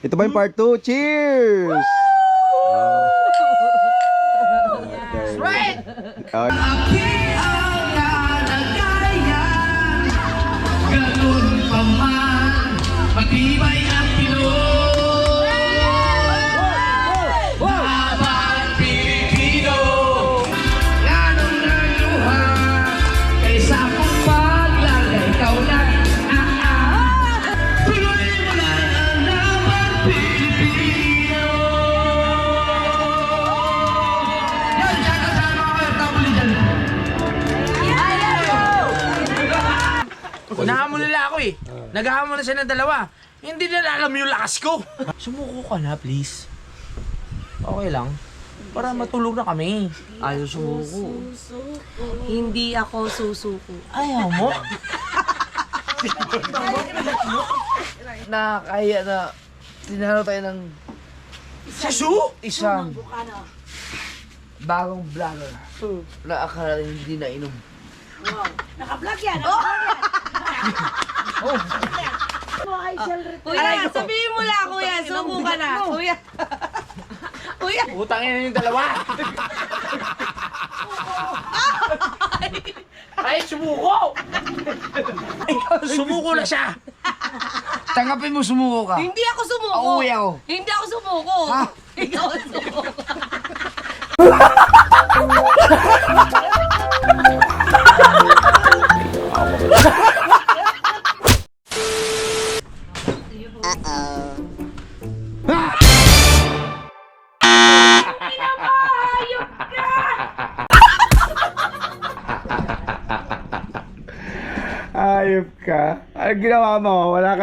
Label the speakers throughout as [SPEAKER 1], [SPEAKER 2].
[SPEAKER 1] Ito ba yung part 2? Cheers! Okay.
[SPEAKER 2] Right!
[SPEAKER 3] Ganun pa man, matibay ang Pinoy. Bawat Pilipino, lalong naluha, kaysa kung paglalay, ikaw na tuloy mo lang ang bawat Pilipino. Yan, siya kasama ko yung tabuli dyan.
[SPEAKER 2] Unahan mo nila ako eh. Nagahamon na siya ng dalawa. Hindi nila alam yung lakas ko. Sumuko ka na, please. Okay lang. Para matulog na kami. Ayaw sumuko.
[SPEAKER 4] Hindi ako susuko.
[SPEAKER 2] Ayaw mo?
[SPEAKER 5] Nakakaya na tinalo tayo ng
[SPEAKER 2] Sasu?
[SPEAKER 5] isang bagong vlogger na akala hindi na inom.
[SPEAKER 4] Naka-vlog yan! Kuya, sabihin mo lang, kuya. Suko ka na. Kuya. Kuya.
[SPEAKER 2] Utangin na yung dalawa. Ay, sumuko! Sumuko na siya.
[SPEAKER 5] Tanggapin mo sumuko ka.
[SPEAKER 4] Hindi ako sumuko.
[SPEAKER 5] Uuwi ako.
[SPEAKER 4] Hindi ako sumuko. Ikaw ang sumuko.
[SPEAKER 1] Ayop ka. Ano ginawa mo? Wala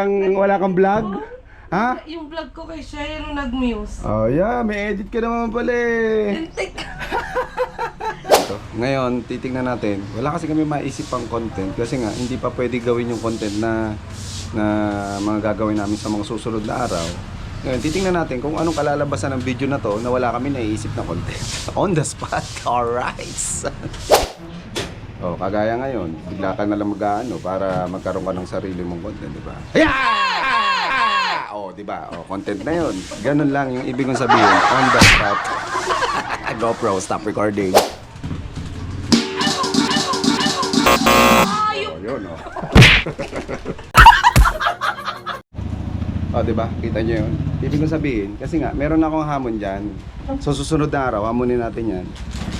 [SPEAKER 1] kang vlog? Ha?
[SPEAKER 4] Yung vlog ko kay Shaya nung nag-muse.
[SPEAKER 1] Oh, yeah. May edit ka naman pala eh. Ito. Ngayon, titingnan natin. Wala kasi kami maisip pang content kasi nga hindi pa pwede gawin yung content na mga gagawin namin sa mga susunod na araw. Ngayon, titingnan natin kung anong kalalabasan ng video na to na wala kami naiisip na content. On the spot. Alright. Oh, kagaya ngayon, bigla ka na lang mag-aano para magkaroon ka ng sarili mong content, di ba? Yeah! Oh, di ba? Oh, content na 'yon. Ganun lang yung ibig kong sabihin, on the spot. GoPro, stop recording. Oh, yun, oh. Oh, di ba? Kita niyo 'yun. Ibig kong sabihin, kasi nga meron akong hamon diyan. So susunod na araw, hamonin natin 'yan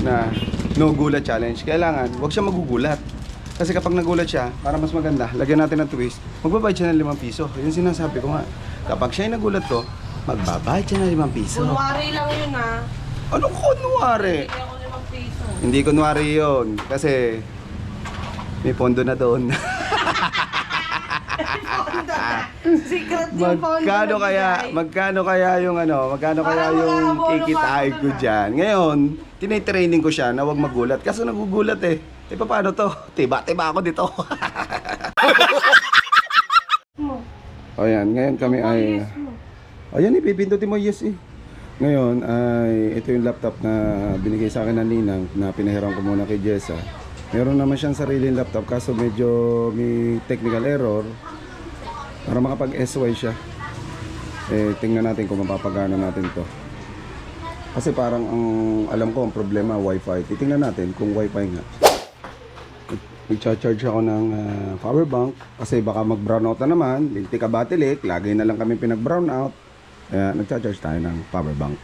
[SPEAKER 1] na no gulat challenge. Kailangan, wag siya magugulat. Kasi kapag nagulat siya, para mas maganda, lagyan natin ng twist, magbabayad siya ng 5 piso. Yun sinasabi ko nga. Kapag siya ay nagulat to, magbabayad siya ng 5 piso.
[SPEAKER 4] Kunwari lang yun ah.
[SPEAKER 1] Ano kunwari?
[SPEAKER 4] Hindi ako 5 piso.
[SPEAKER 1] Hindi kunwari yun. Kasi may pondo na doon.
[SPEAKER 4] Secret yung phone
[SPEAKER 1] Magkano kaya yung kikitain ko diyan. Ngayon, tinitraining ko siya na wag magulat kasi nagugulat eh. Eh paano to? Tiba-tiba ako dito. O yan, ngayon kami ay ayan, ipipindutin mo yes eh. Ngayon ay ito yung laptop na binigay sa akin ng ninang na pinahiram ko muna kay Jessa. Meron naman siyang sariling laptop kaso medyo may technical error. Para makapag-SY siya. Eh, tingnan natin kung mapapagana natin to. Kasi parang alam ko ang problema, wifi. Titingnan natin kung wifi nga. Nag-charge ako ng power bank. Kasi baka mag-brown out na naman. Linti ka batilik. Lagi na lang kami pinag-brown out. Kaya nag-charge tayo ng power bank.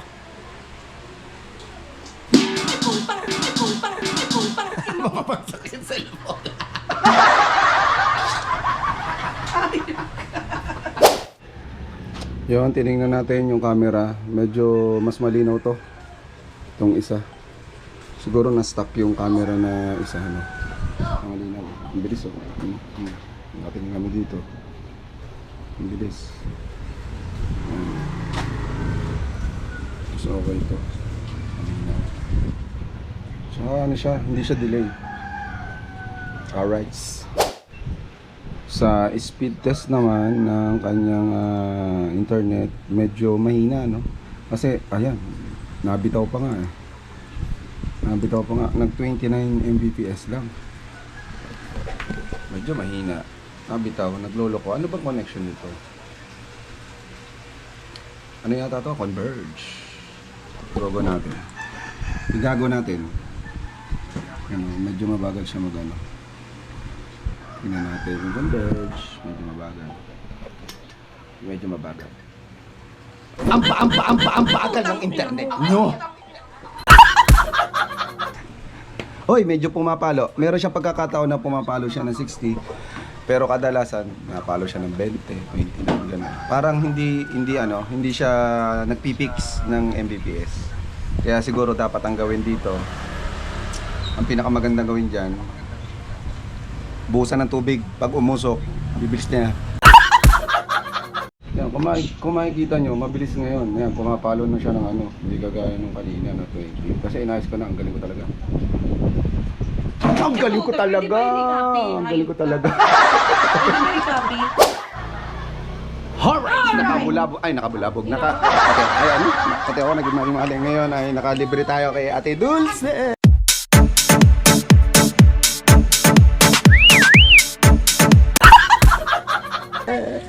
[SPEAKER 1] Mapapagsak yung cellphone. Yun, tinignan natin yung camera. Medyo mas malinaw to. Itong isa. Siguro na-stuck yung camera na isa. Ano? Malinaw. Ang bilis oh. Natin kami dito. Ang bilis. So okay ito. Malinaw. So ano siya? Hindi siya delay. Alright. Sa speed test naman ng kanyang internet, medyo mahina, no? Kasi, ayan, nabitaw pa nga eh. Nabitaw pa nga, nag 29 Mbps lang. Medyo mahina. Nabitaw, nagloloko. Ano bang connection nito? Ano yata to? Converge. Logo natin. Igago natin. Ano, medyo mabagal siya magano. Tingnan natin yung Converge. Medyo mabagal. Medyo mabagal. Ang bagal ng internet nyo! Hoy, medyo pumapalo. Meron siyang pagkakataon na pumapalo siya ng 60. Pero kadalasan, napalo siya ng 20, 20 na gano'n. Parang hindi siya nagpipix ng Mbps. Kaya siguro dapat ang gawin dito, ang pinakamagandang gawin dyan, buhusan ng tubig. Pag umusok, bibilis niya. Yan, kung makikita nyo, mabilis ngayon. Yan, pumapalo na siya ng ano, hindi kagaya nung kanina na 20. Kasi inayos ko na, ang galing ko talaga. Ang galing ko talaga! Ang galing ko talaga.
[SPEAKER 4] Hindi copy.
[SPEAKER 1] Alright! Nakabulabog. Ay, nakabulabog. Okay, ayan. Pati ako naging mali ngayon ay nakalibre tayo kay Ate Dulce.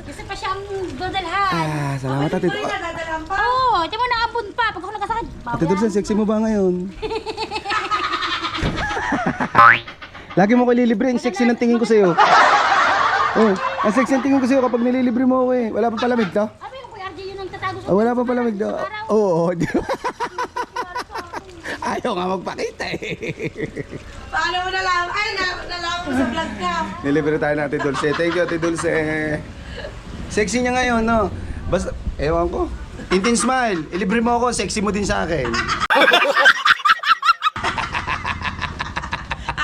[SPEAKER 6] Kasi pa siyang dodalhan.
[SPEAKER 1] Salamat Ate
[SPEAKER 4] Ito yung nadadalang pa.
[SPEAKER 6] Oo, ito mo naabot pa. Pag ako nagkasakit,
[SPEAKER 1] Ate Dulce, sexy mo ba ngayon? Lagi mo ko lilibre, ang sexy ng tingin ko sa'yo. Oh, ang sexy ng tingin ko sa'yo kapag nililibre mo ako eh. Wala pa palamig to?
[SPEAKER 6] Sabi ko, Kuya RJ, yun ang tatago sa
[SPEAKER 1] Wala pa palamig to?
[SPEAKER 6] araw.
[SPEAKER 1] Oo. Ayaw nga magpakita eh.
[SPEAKER 4] Paano mo nalaman? Ay, nalaman mo sa vlog ka.
[SPEAKER 1] Nilibre tayo na Ate Dulce. Thank you Ate Dulce. Sexy niya ngayon, no? Basta, ewan ko. Tintin smile. Ilibre mo ako, sexy mo din sa akin.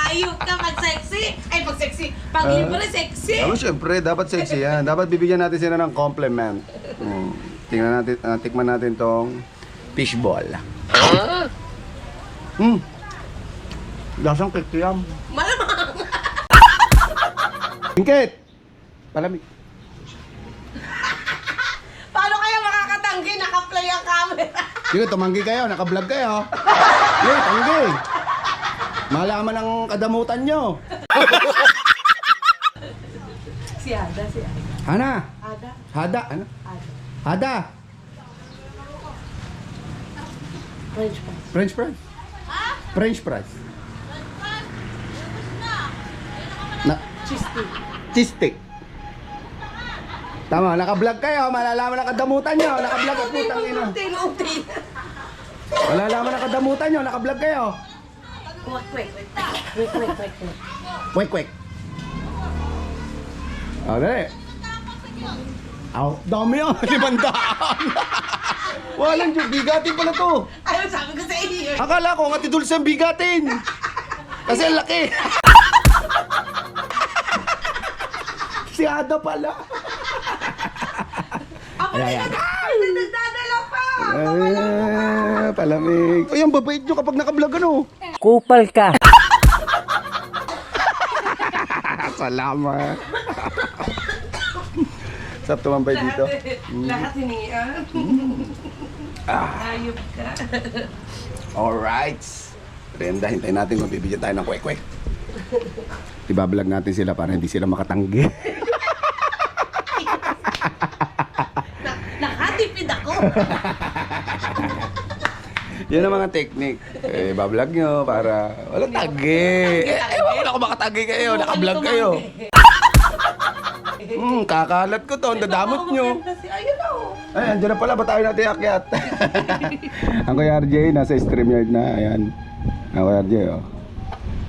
[SPEAKER 4] Ayok ka pag sexy. Ay, pag sexy. Pag libre sexy.
[SPEAKER 1] Ano, syempre, dapat sexy yan. Dapat bibigyan natin sila ng compliment. Tingnan natin, tikman natin tong fishball. Lasang kikiyam.
[SPEAKER 4] Malamang.
[SPEAKER 1] Ingkit! Palamig.
[SPEAKER 4] Paano kaya makakatanggi? Naka-play ang camera.
[SPEAKER 1] Sige, tumanggi kayo. Naka-vlog kayo. Sige, tanggi. Malaman ang kadamutan nyo.
[SPEAKER 4] Si Ada.
[SPEAKER 1] Hana!
[SPEAKER 4] Ada.
[SPEAKER 1] Hada! Ano? Hada!
[SPEAKER 4] French fries.
[SPEAKER 1] French fries? French fries. Na,
[SPEAKER 4] Cheese stick.
[SPEAKER 1] cheese stick. Tama, naka-vlog kayo. Malalaman ang kadamutan nyo. Naka-vlog at putang ina.
[SPEAKER 4] Unti.
[SPEAKER 1] Malalaman ang kadamutan nyo. Naka-vlog kayo.
[SPEAKER 4] Kwek.
[SPEAKER 1] Kwek, kwek. O, dali. Aw, dami yan. 500. Walang dyan. Bigatin pala to.
[SPEAKER 4] Ayun, sabi ko sa iyo.
[SPEAKER 1] Akala ko nga Dulce ang bigatin. Kasi ang laki. Si Ada pala.
[SPEAKER 4] Ako na nagdadala pa.
[SPEAKER 1] Palamig. Ay, ang babait nyo kapag naka-vlog ano.
[SPEAKER 5] Kupal ka.
[SPEAKER 1] Salamat. Sarap tumambay dito.
[SPEAKER 4] Lahat hiniyan. Ayop ka.
[SPEAKER 1] Alright. Brenda, hintayin natin kung bibigyan tayo ng kwek-kwek. Ibablog natin sila para hindi sila makatanggi.
[SPEAKER 4] Nakatipid ako.
[SPEAKER 1] Yan ang mga technique. Ibablog nyo para wala tagi. Wala ko makatagi kayo. Naka-vlog kayo. Kakalat ko to. Ang dadamot nyo.
[SPEAKER 4] Ayun o.
[SPEAKER 1] Ay, andyan na pala. Ba't tayo natin akyat? Ang Kuya RJ, nasa StreamYard na. Ayan. Ang Kuya RJ, oh.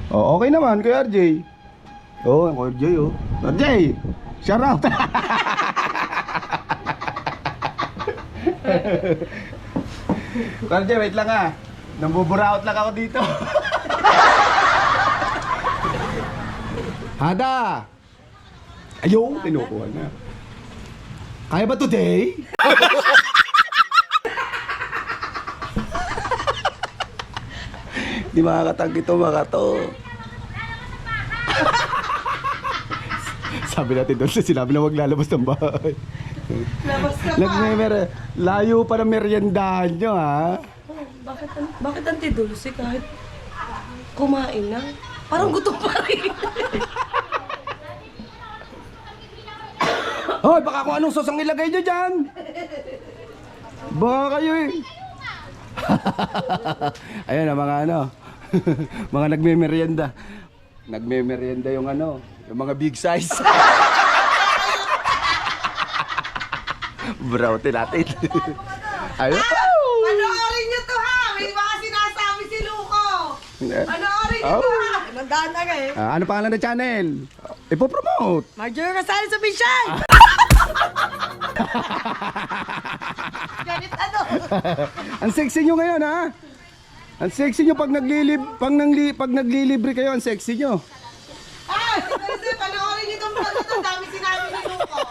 [SPEAKER 1] Oh, okay naman, Kuya RJ. Oh, ang Kuya RJ, oh. RJ! Shout out! Kuya RJ, wait lang ah. Nambuburaot lang ako dito. Hada! Ayaw, kinukuha na. Kaya ba today? Di makakatanggi to mga to. Sabi natin doon, sinabi na wag lalabas ng bahay.
[SPEAKER 4] Labas ka pa.
[SPEAKER 1] Layo pa na meriendahan nyo ha.
[SPEAKER 4] Bakit Auntie Dulce kahit kumain na? Parang gutom pa rin.
[SPEAKER 1] Hoy, baka kung anong sos ang ilagay nyo dyan. Baka kayo eh. Ayan ang mga ano. Mga nagme-merienda. Nagme-merienda yung ano, yung mga big size. Browte natin. Ayun.
[SPEAKER 4] Panoorin niyo to ha! May mga sinasabi si Luco! Panoorin niyo to ha! Nandaan na kayo.
[SPEAKER 1] Ano pangalan ng channel? Ipopromote.
[SPEAKER 4] Marjorie Rosales Official! Ganit ano?
[SPEAKER 1] Ang sexy nyo ngayon ha. Ang sexy nyo pag naglilibre kayo, ang sexy nyo.
[SPEAKER 4] Ah! Kasi panoorin niyo itong vlog ito. Dami sinabi ni Luco.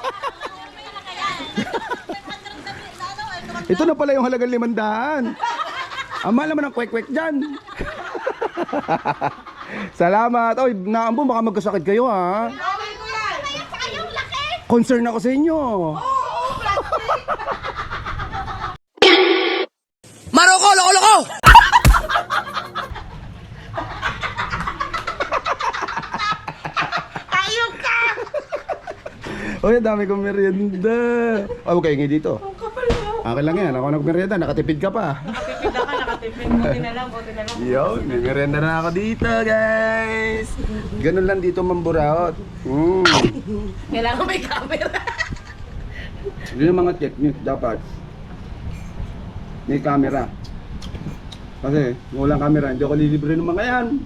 [SPEAKER 1] Ito na pala yung halagang 500. Ang mahal naman ang kwek-kwek dyan. Salamat. Oy, naambon, baka magkasakit kayo ha.
[SPEAKER 4] Okay ko yan!
[SPEAKER 6] Sayang laki!
[SPEAKER 1] Concern ako sa inyo.
[SPEAKER 4] Oo, plastic!
[SPEAKER 2] Maroko, loko-loko!
[SPEAKER 4] Ayok ka!
[SPEAKER 1] Oy, ang dami kong merienda. Ay, huwag kayo dito.
[SPEAKER 4] Ang kapal mo.
[SPEAKER 1] Akin lang yan. Ako nagmerienda. Nakatipid ka pa.
[SPEAKER 4] Nakatipid ako, nakatipid. Buti na lang, buti na lang.
[SPEAKER 1] Yun, may merienda na ako dito, guys. Ganun lang dito mamburaot.
[SPEAKER 4] Kailangan may camera.
[SPEAKER 1] Yun yung mga technique dapat. May camera. Kasi kung walang camera, hindi ako lilibre ng mga yan.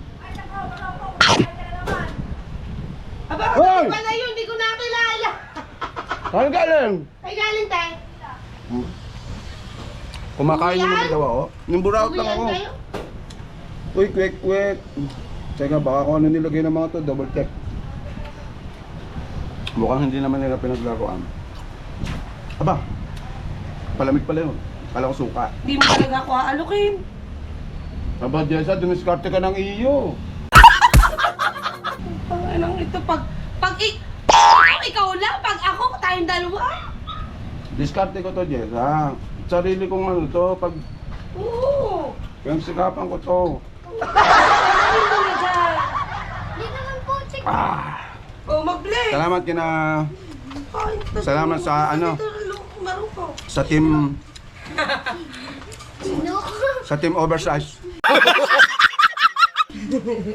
[SPEAKER 4] Aba,
[SPEAKER 1] Hoy!
[SPEAKER 4] pala yun, hindi ko nakilala.
[SPEAKER 1] Ano galing?
[SPEAKER 4] Ay, galing tayo.
[SPEAKER 1] Kumakain naman na daw ako. Yung buraot lang ako.
[SPEAKER 4] Kayo?
[SPEAKER 1] Uy, kwek-kwek. Teka, baka kung ano nilagay ng mga to, double check. Mukhang hindi naman nila pinaglaruan. Aba, palamig pala yun. Kala ko suka.
[SPEAKER 4] Hindi mo talaga ako aalukin.
[SPEAKER 1] Aba, Jessa, dumiskarte ka ng iyo.
[SPEAKER 4] Anong ito, ikaw lang, pag ako, tayong dalawa.
[SPEAKER 1] Diskarte ko to, Jessa. Sarili kong ano to, pag
[SPEAKER 4] Oo.
[SPEAKER 1] yung sikapan ko to.
[SPEAKER 4] Ano talaga?
[SPEAKER 6] Hindi naman po, check.
[SPEAKER 4] Oh, mag-bless.
[SPEAKER 1] Salamat kina
[SPEAKER 4] Ay,
[SPEAKER 1] Salamat sa ano?
[SPEAKER 4] Marunong.
[SPEAKER 1] sa team
[SPEAKER 6] No.
[SPEAKER 1] oversize.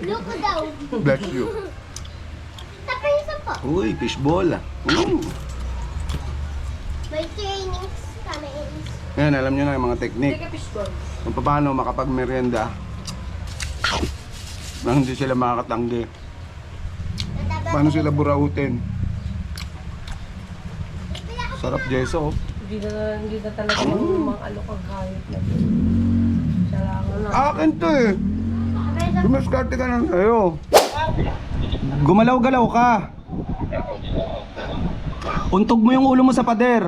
[SPEAKER 6] Loko daw.
[SPEAKER 1] Bless you.
[SPEAKER 6] Tapayisan po.
[SPEAKER 1] Uy, fishball.
[SPEAKER 6] May trainings kami.
[SPEAKER 1] Yan, alam nyo na yung mga technique. Kung paano makapag-merienda nang hindi sila makakatanggi. Paano sila burautin. Sarap, Jeso.
[SPEAKER 4] Hindi na talaga mga alokang hayop na to. Siya lang ano.
[SPEAKER 1] Akin to eh. Dumiskarte ka ng sayo. Gumalaw-galaw ka. Untog mo yung ulo mo sa pader.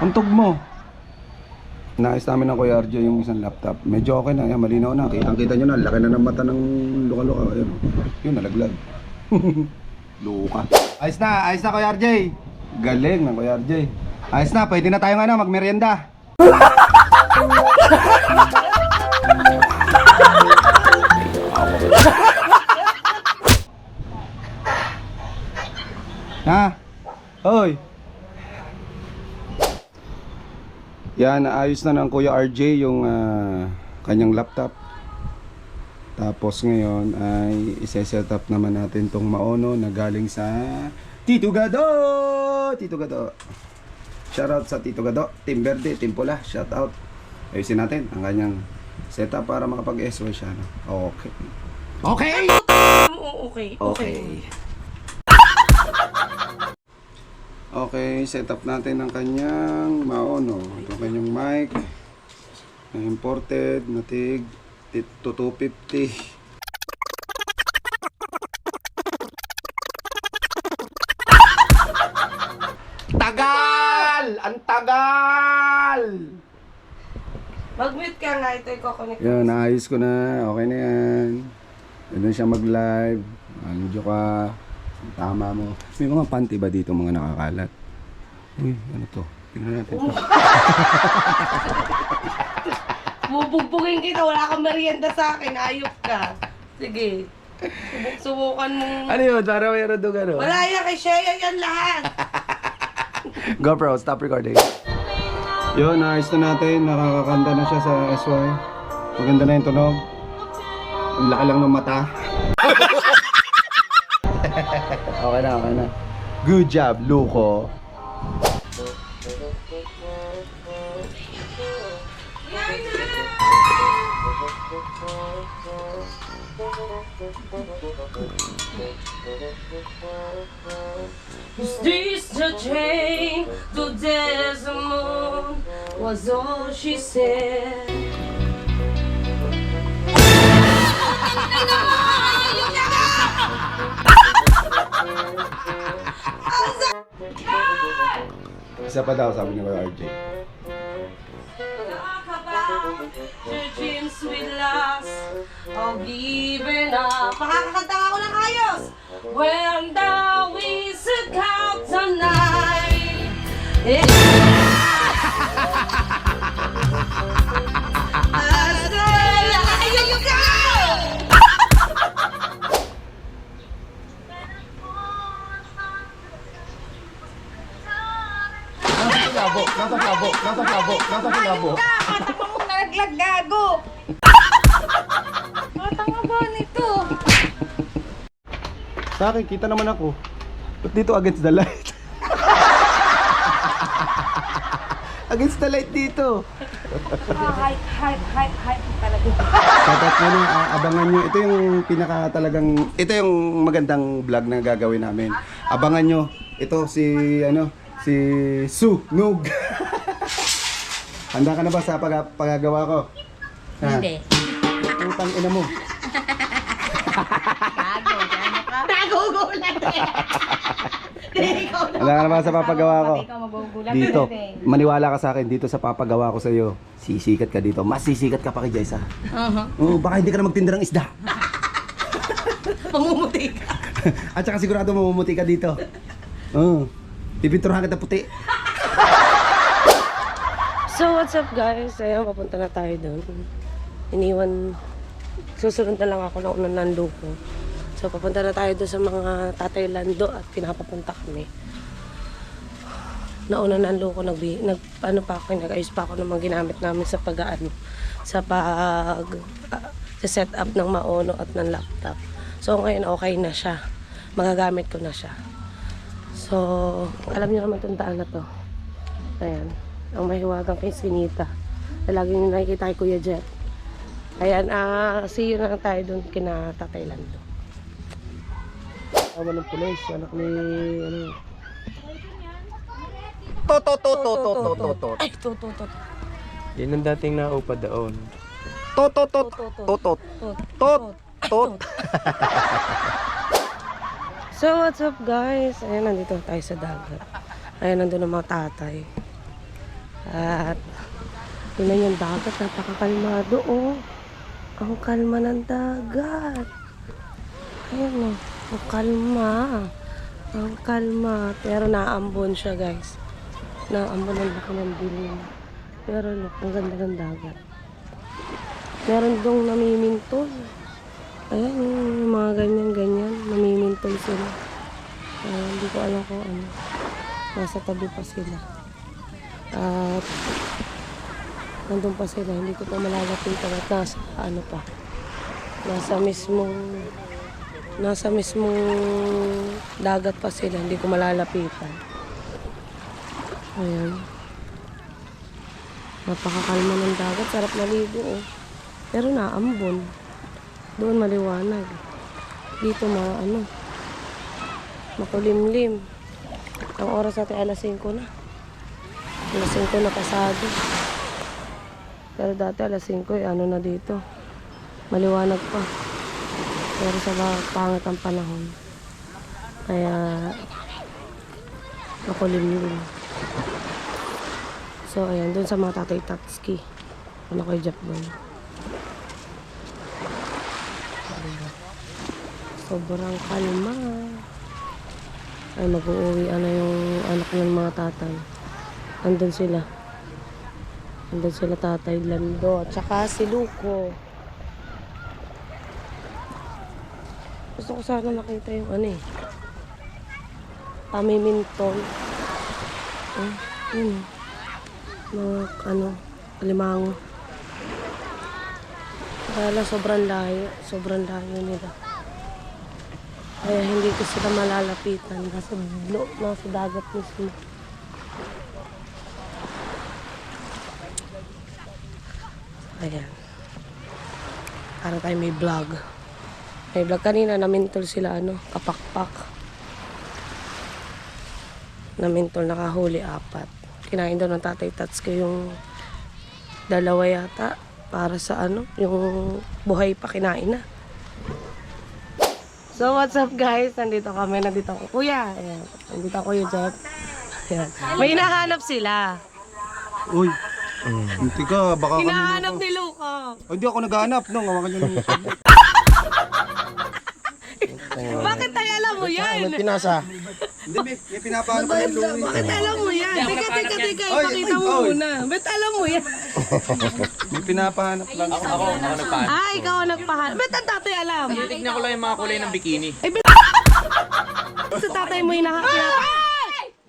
[SPEAKER 1] Untog mo. Naayos namin ng Kuya RJ yung isang laptop. Medyo okay na, yan, malinaw na. Kita nyo na, laki na ng mata ng luka-luka. Ayun, yun, nalaglag. Luka. Ayos na Kuya RJ. Galing ng Kuya RJ. Ayos na, pwede na tayo nga na magmerienda. Ha? Hoy. Yan, naayos na ng Kuya RJ yung kanyang laptop. Tapos ngayon ay ise-set up naman natin tong maono na galing sa Tito Gado! Tito Gado. Shoutout sa Tito Gado, Team Verde, Team Pula, shoutout. Ayusin natin ang kanyang setup para makapag-SY siya. No? Okay. Okay!
[SPEAKER 4] Okay.
[SPEAKER 1] Okay. Okay, set up natin ang kanyang maono. Ito kanyang mic na imported na tig 250. Tagal! Ang tagal!
[SPEAKER 4] Mag-mute ka nga, ito i-connect.
[SPEAKER 1] Yan, naayos ko na. Okay na yan. Pwede siya mag-live. Medyo ka. Tama mo. May mga panty ba dito mga nakakalat? Uy, ano to? Tingnan natin to.
[SPEAKER 4] Bubugbugin kita, wala kang merienda sa akin, ayok ka. Sige. Subukan mong...
[SPEAKER 1] Ano yun? Para mayroon doon ano?
[SPEAKER 4] Wala yan, kay Shea yan lahat.
[SPEAKER 1] GoPro, stop recording. Yun, naayos na natin. Nakakakanta na siya sa SY. Maganda na yung tunog. Ang laki lang ng mata. Okay na, okay na. Good job, Luko.
[SPEAKER 7] Is this the train to Desert Moon? Was all she said.
[SPEAKER 1] Isa pa daw, sabi ni Kuya RJ.
[SPEAKER 7] Talk about your dreams with loss of giving up.
[SPEAKER 4] Makakakanta ako ng ayos!
[SPEAKER 7] When the winds out tonight.
[SPEAKER 4] Ayun yung ka!
[SPEAKER 1] Nasa kilabo.
[SPEAKER 4] Matama mong nalaglag, gago! Matanga ba nito?
[SPEAKER 1] Sa akin, kita naman ako. Ba't dito against the light? Against the light dito.
[SPEAKER 4] Hype talaga.
[SPEAKER 1] Dapat nyo, abangan nyo. Ito yung pinaka talagang, ito yung magandang vlog na gagawin namin. Abangan nyo. Ito si, si Su Nug. Handa ka na ba sa paggagawa ko? Hindi. Utang ina mo.
[SPEAKER 4] Nagugulat eh!
[SPEAKER 1] Handa ka na ba sa papagawa ko? Dito. Maniwala ka sa akin. Dito sa papagawa ko sa iyo. Sisikat ka dito. Mas sisikat ka pa kay Jaisa. Baka hindi ka na magtinda ng isda.
[SPEAKER 4] Mamumuti ka.
[SPEAKER 1] At saka sigurado mamumuti ka dito. Pipinturahan kita puti.
[SPEAKER 7] So what's up guys? Ayun, papunta na tayo doon. Iniwan, susunod na lang ako ng unang Lando ko. So papunta na tayo doon sa mga tatay Lando at pinapapunta kami. Nauna Lando ko, nag-ayos pa ako ng mga ginamit namin sa sa set up ng maono at ng laptop. So ngayon okay na siya. Magagamit ko na siya. So, alam niyo naman itong daan na to. Ayan. Ang mahiwagang kay Sinita. Laging nakikita kay Kuya Jet. Ayan, see you na lang tayo doon kina Tatay Lando.
[SPEAKER 2] Tama ng pulis, anak ni
[SPEAKER 7] Ay, to.
[SPEAKER 2] Yan ang dating naupa doon.
[SPEAKER 7] So, what's up guys? Ayan, nandito tayo sa dagat. Ayan, nandun ang mga tatay. At, yun yung dagat, napakakalmado, oh. Ang kalma ng dagat. Ayan, oh. Ang kalma. Ang kalma. Pero naambon siya, guys. Naambon ang laki ng dilim. Pero, look, ang ganda ng dagat. Meron dong namimintol. Ayan, yung mga ganyan-ganyan. Namimintol sila. Hindi ko alam kung ano. Nasa tabi pa sila. At nandun pa sila. Hindi ko pa malalapitan. At nasa ano pa. Nasa mismong dagat pa sila. Hindi ko malalapitan. Ayan. Napakakalma ng dagat. Sarap maligo, oh. Pero naambon. Doon maliwanag. Dito makulimlim. Ang oras natin alas 5 na. Alas 5 na pasado. Pero dati alas 5 na dito. Maliwanag pa. Pero sa pangit ang panahon. Kaya makulimlim. So ayan, doon sa mga Tatay Tatski. Ano kay Jap doon. Sobrang kalma. Ay, mag-uuwi na yung anak ng mga tatay. Andun sila. Andun sila Tatay Lando. At saka si Luko. Gusto ko sana makita yung pamimintol. Oh, yun. Mga alimango. Kaya lang sobrang layo nila. Kaya hindi ko sila malalapitan. Nasa dagat mismo. Ayan. Para tayo may vlog. May vlog kanina, namintol sila, kapakpak. Namintol, nakahuli 4. Kinain daw ng Tatay Tats ko yung 2 yata. Para sa yung buhay pa kinain na. So what's up guys? Nandito ako. Kuya, ayan. Nandito ako yung Jeff. Ayan. May hinahanap sila.
[SPEAKER 1] Uy. Hindi ka, baka kami...
[SPEAKER 7] Hinahanap ni Luca.
[SPEAKER 1] Oh, hindi ako naghahanap, no? Ngawakan niyo ng...
[SPEAKER 7] Bakit tayo alam mo yan?
[SPEAKER 1] pinasa. Hindi, may pinapaano pa yung Louie.
[SPEAKER 7] Bakit alam mo yan? Teka, ipakita mo muna. Ba't alam mo yan?
[SPEAKER 1] May pinapahanap lang.
[SPEAKER 2] Ako nagpahan.
[SPEAKER 7] Ikaw ang nagpahan. Ba't ang tatay alam?
[SPEAKER 2] Tignan ko lang yung mga kulay ng bikini.
[SPEAKER 7] Sa tatay mo hinahanap.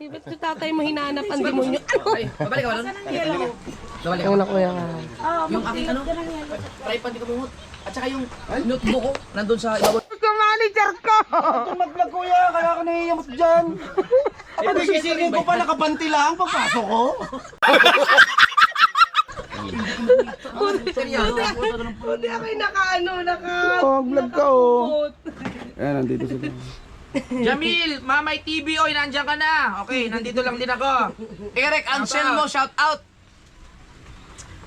[SPEAKER 7] Ba't sa tatay mo hinahanap ang demonyo?
[SPEAKER 5] Babalik ka ba doon? Babalik
[SPEAKER 7] Ang nakuya ka.
[SPEAKER 5] Yung aking tripod di ko bumut. At saka yung notebook ko, nandun sa ibabaw.
[SPEAKER 1] Mag-vlog kuya, kaya ako nahihiyamot dyan. Pati sisingin ko pa, nakabanti lang pagpasok ko.
[SPEAKER 7] Hindi ako'y
[SPEAKER 1] Vlog ka oh. Ayan, nandito sila.
[SPEAKER 2] Jamil, Mamay TV, oy, nandiyan ka na. Okay, nandito lang din ako. Eric Anselmo, shout out.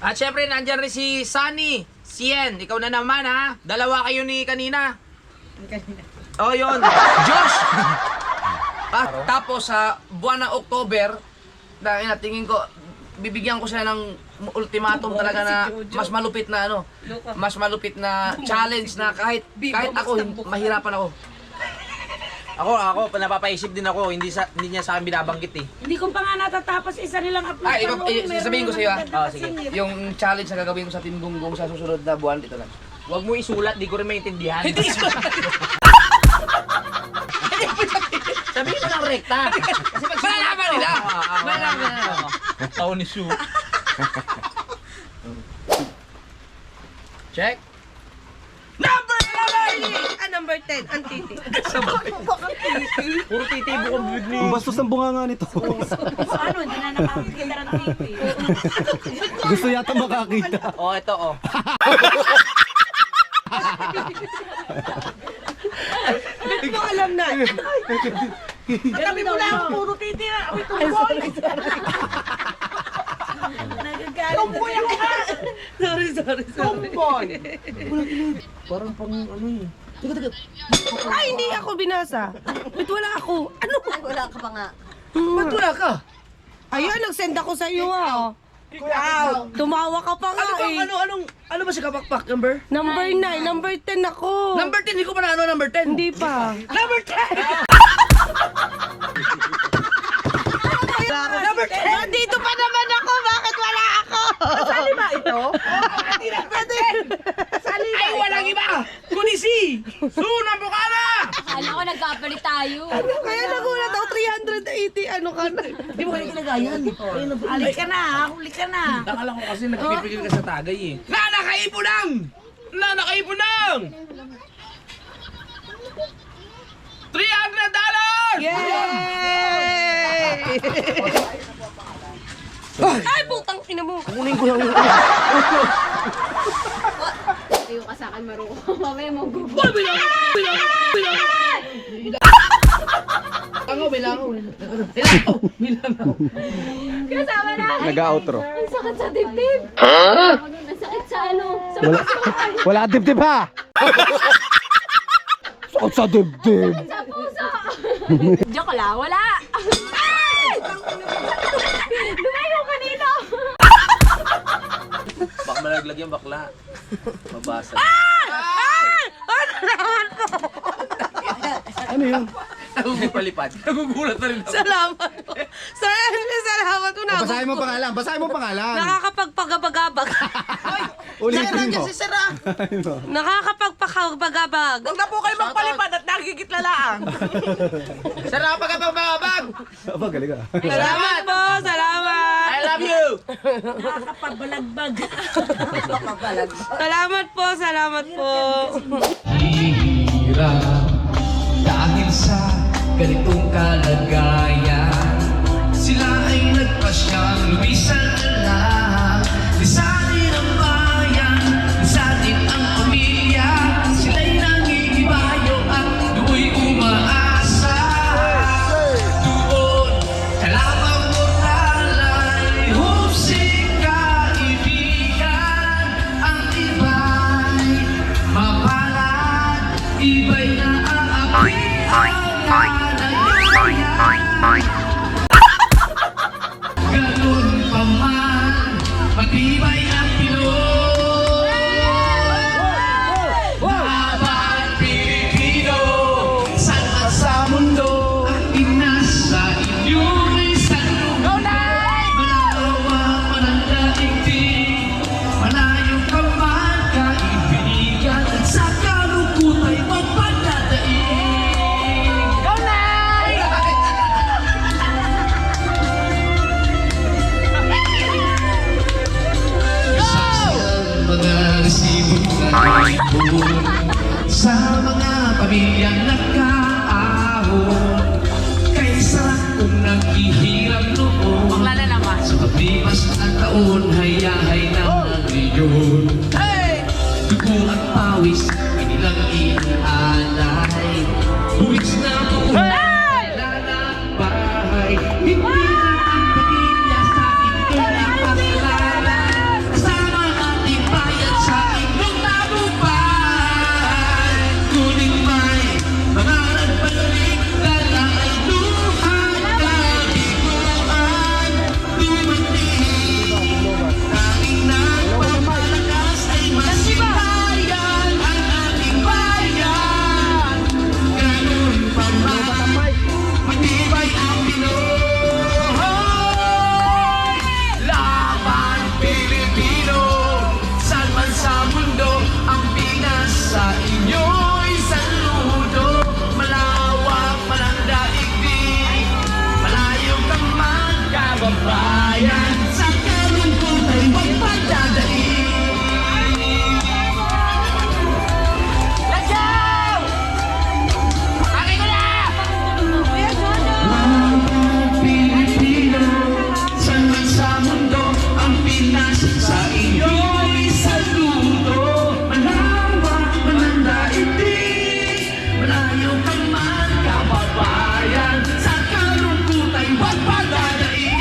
[SPEAKER 2] At syempre, nandiyan rin si Sunny, Sien, ikaw na naman ha. 2 kayo ni kanina. Oh, yun. Josh! At tapos sa buwan ng October, dahil tingin ko, bibigyan ko siya ng ultimatum talaga na mas malupit na challenge na kahit ako, mahirapan ako. Ako, napapaisip din ako, hindi niya sa akin binabanggit eh.
[SPEAKER 8] Hindi ko pa nga natatapos isa nilang upload.
[SPEAKER 2] Sasabihin ko sa iyo sige. Yung challenge na gagawin ko sa Team Gunggong sa susunod na buwan, ito lang. Huwag mo isulat, di ko rin maintindihan. Hindi isulat! Sabihin mo ng rekta. Kasi pag malalaman nila. Malalaman nila. Tao ni Sue. Check. Number 11!
[SPEAKER 7] Number 10, ang titi.
[SPEAKER 2] Puro titi bukong bibig ni...
[SPEAKER 1] Bastos ang bunga nga nito.
[SPEAKER 8] Ano, hindi na nakakita ng TV.
[SPEAKER 1] Gusto yata makakita.
[SPEAKER 2] Oh, ito oh.
[SPEAKER 7] Ba't mo alam na?
[SPEAKER 8] Kami mo lang, puro titi na. Uy, tumboy! Nagagalit. Tumboy ako nga!
[SPEAKER 7] Sorry.
[SPEAKER 2] Tumboy! Parang pang ano eh.
[SPEAKER 7] Ay, hindi ako binasa. Ba't wala ako? Ano?
[SPEAKER 4] Wala ka pa nga.
[SPEAKER 2] Ba't wala ka?
[SPEAKER 7] Ayan, nag-send ako sa iyo Tumawa ka pa nga
[SPEAKER 2] Ano ba si kapakpak number?
[SPEAKER 7] Number 9, number 10 ako.
[SPEAKER 2] Number 10, hindi ko pa na ano number 10.
[SPEAKER 7] Hindi pa.
[SPEAKER 2] Number 10!
[SPEAKER 7] Number 10! Nandito pa naman ako, bakit wala ako?
[SPEAKER 8] Sali ba ito?
[SPEAKER 2] Ay, walang iba! Kundi si Suna Bukana!
[SPEAKER 6] Kala ko nagkapalit tayo.
[SPEAKER 7] Kaya nagulat ako, 380, ano ka na?
[SPEAKER 2] Hindi mo kayo kinagayan.
[SPEAKER 8] Huli ka na, huli ka na.
[SPEAKER 2] Nakala ko kasi nagpipigil ka sa tagay eh. Nanakaipunang! Nanakaipunang! $300!
[SPEAKER 7] Yay! Ay, putang ina mo.
[SPEAKER 2] Kunin ko lang yun.
[SPEAKER 6] Tayo ka sa akin, Maru. Mamaya mo gugulo.
[SPEAKER 2] Bilangaw.
[SPEAKER 6] Kasama na.
[SPEAKER 1] Nag-outro.
[SPEAKER 6] Ang sakit sa dibdib. Ang sakit sa ano? Sa puso.
[SPEAKER 1] Wala dibdib ha! Sakot sa dibdib!
[SPEAKER 6] Sa puso. Joke lang, wala. Ay! Lumayo ka dito.
[SPEAKER 2] Baka malaglag yung bakla. Mabasa.
[SPEAKER 1] Ano yun?
[SPEAKER 2] Nagugulipad. Nagugulat na rin ako.
[SPEAKER 7] Salamat po. Salamat po na.
[SPEAKER 1] Basahin mo pangalan, basahin mo pangalan.
[SPEAKER 7] Nakakapagpagabagabag.
[SPEAKER 1] Ulitin mo.
[SPEAKER 7] Nakakapagpak makapagabag.
[SPEAKER 8] Huwag na po kayo magpalipad at nagigitlalaan.
[SPEAKER 2] Sarap pagkapagabag!
[SPEAKER 1] Aba, galing ah.
[SPEAKER 7] Salamat po, salamat.
[SPEAKER 2] I love you!
[SPEAKER 8] Nakakapabalagbag.
[SPEAKER 7] Salamat po, salamat po.
[SPEAKER 3] Hirap dahil sa ganitong kalagayan, sila ay nagpasyang lumisan na lang. Lisanin ang bayan, lisanin ang pamilya. Sila'y nangigibayo at do'y umaasa. Doon kalabang moralay, husik kaibigan. Ang iba'y mapalad, iba'y naaapi ang kalagayan. Ganun pa man, matibay ang Pinoy. Laban Pilipino, saan man sa mundo, ang inasa inyong isang lugar. Malawa man ang daigdig, malayo ka man kaibigan, at sa kalungkot ay magpadadaig. Go Nay! Saksiyan mga resibong naipon sa mga pamilyang nagkaahon. Kay sarap kong naghihirap noon, sa paglipas ng taon, hayahay na ngayon. Dugo at pawis, inilang inialay. Buwis na buong bahay. Hindi na ang pamilya sa ating pinapakilala. Kasama ating bayan sa inyong tagumpay. Ngunit may mga nagpatuloy, dala ay luhan, kabiguan, dumating. Tanging nagpapalakas ay masibayan ang ating bayan. Ganun pa man, matibay ang Pinoy. Laban Pilipino, saan man sa mundo, ang Pinas sa inyo'y saludo. Malawak man ang daigdig, malayo ka man kababayan, sa kalungkot ay huwag pagdadaig. Let's go!
[SPEAKER 2] Akin ko na!
[SPEAKER 3] Pilipino, saan man sa mundo, ang Pinas sa inyo'y saludo. Malawak man ang daigdig, malayo ka man kababayan, sa kalungkot ay huwag pagdadaig.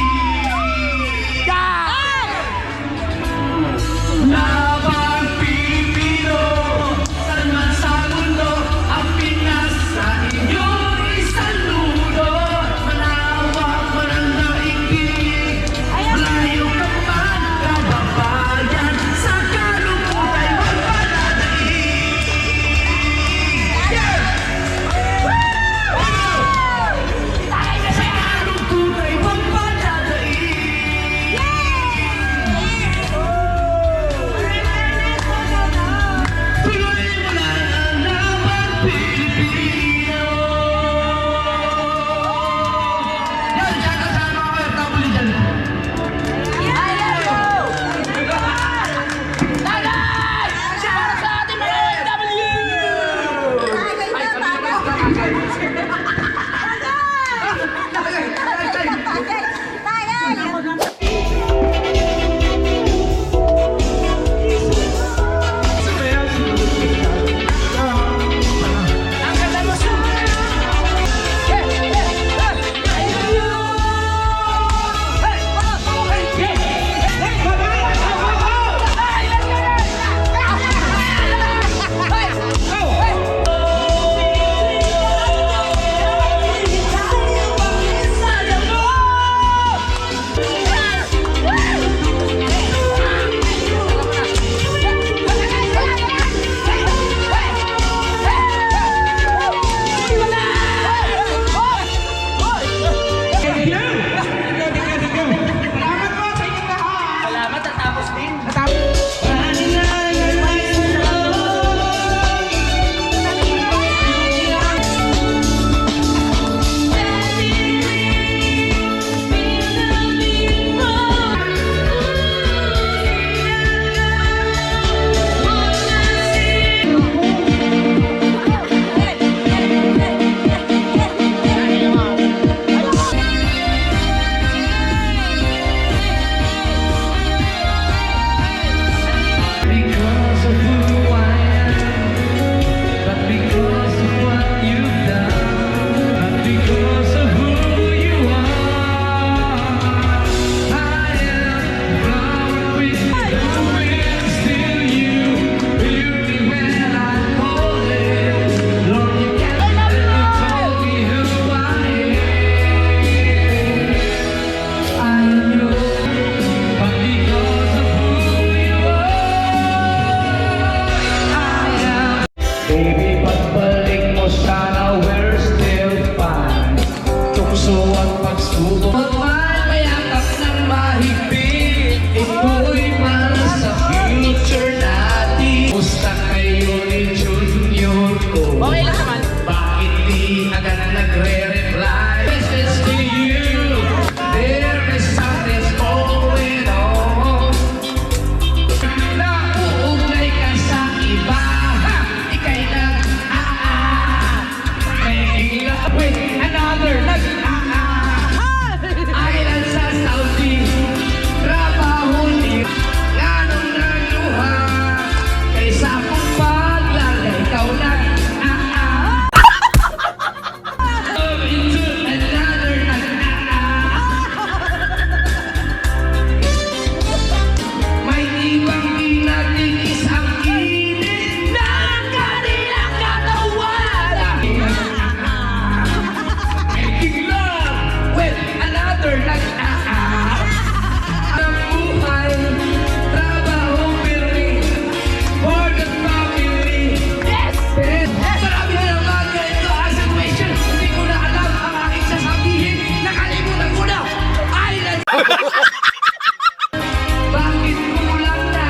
[SPEAKER 3] Bakit kulang na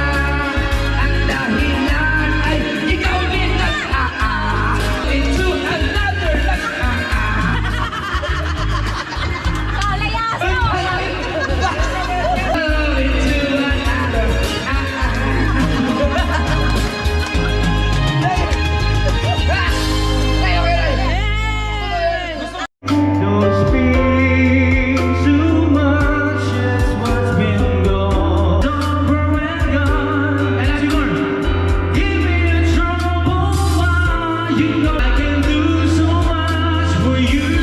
[SPEAKER 3] ang dahilan ay ikaw din into another Don't speak too much, just what's been gone. Don't grow and gone. Give me a trouble while you know I can do so much for you.